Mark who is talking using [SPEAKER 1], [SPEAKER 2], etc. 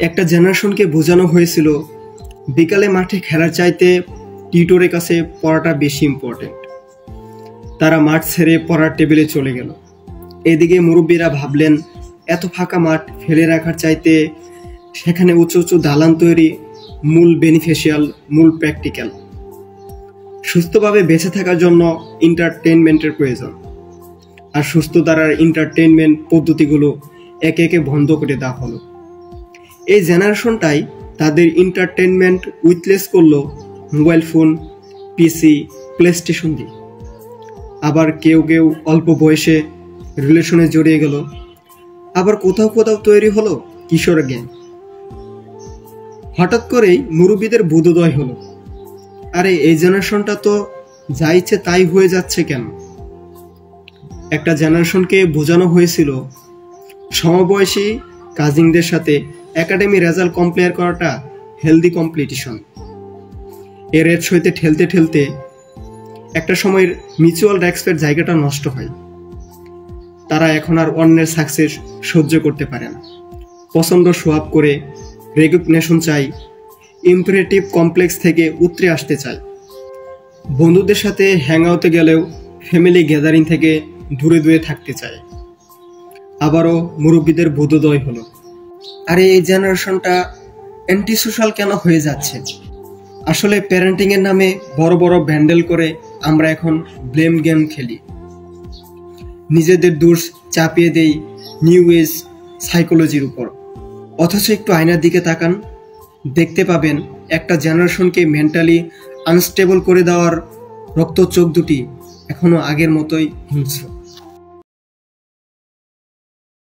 [SPEAKER 1] একটা জেনারেশনকে বোঝানো হয়েছিল বিকালে মাঠে খেলার চাইতে টিউটরের কাছে পড়াটা বেশি ইম্পর্টেন্ট। তারা মাঠ ছেড়ে পড়ার টেবিলে চলে গেল। এদিকে মুরব্বীরা ভাবলেন এত ফাঁকা মাঠ ফেলে রাখার চাইতে সেখানে উঁচু উঁচু দালান তৈরি মূল বেনিফিশিয়াল, মূল প্র্যাকটিক্যাল। সুস্থভাবে বেঁচে থাকার জন্য এন্টারটেইনমেন্টের প্রয়োজন, আর সুস্থ দ্বারার এন্টারটেইনমেন্ট পদ্ধতিগুলো একে একে বন্ধ করে দেওয়া হলো। এই জেনারেশনটাই তাদের এন্টারটেইনমেন্ট উইথলেস করলো মোবাইল ফোন, পিসি, প্লেস্টেশন দিয়ে। আবার কেউ কেউ অল্প বয়সে রিলেশনে জড়িয়ে গেল, আবার কোথাও কোথাও তৈরি হলো কিশোর গ্যাং। হঠাৎ করেই মুরব্বীদের বোধোদয় হলো, আরে এই জেনারেশনটা তো যা ইচ্ছে তাই হয়ে যাচ্ছে কেন? একটা জেনারেশনকে বোঝানো হয়েছিল সমবয়সী কাজিনদের সাথে একাডেমি রেজাল্ট কম্পেয়ার করাটা হেলদি কম্পিটিশন। এর রেট সইতে ঠেলতে ঠেলতে একটা সময়ের মিউচুয়াল রেসপেক্ট জায়গাটা নষ্ট হয়। তারা এখন আর অন্যের সাকসেস সহ্য করতে পারে না, পছন্দ সোয়াব করে রেকগনিশন চাই, ইম্পারেটিভ কমপ্লেক্স থেকে উতরে আসতে চায়। বন্ধুদের সাথে হ্যাং আউটে গেলেও ফ্যামিলি গ্যাদারিং থেকে দূরে দূরে থাকতে চায়। আবারও মুরব্বীদের বোধোদয় হলো, আরে এই জেনারেশনটা অ্যান্টি সোশ্যাল কেন হয়ে যাচ্ছে? আসলে প্যারেন্টিং এর নামে বড় বড় ব্যান্ডেল করে আমরা এখন ব্লেম গেম খেলি, নিজেদের দোষ চাপিয়ে দেই নিউ এজ সাইকোলজির উপর। অথচ একটু আয়নার দিকে তাকান, দেখতে পাবেন একটা জেনারেশনকে মেন্টালি আনস্টেবল করে দেওয়ার রক্ত চোখ দুটি এখনো আগের মতোই হিংস্র।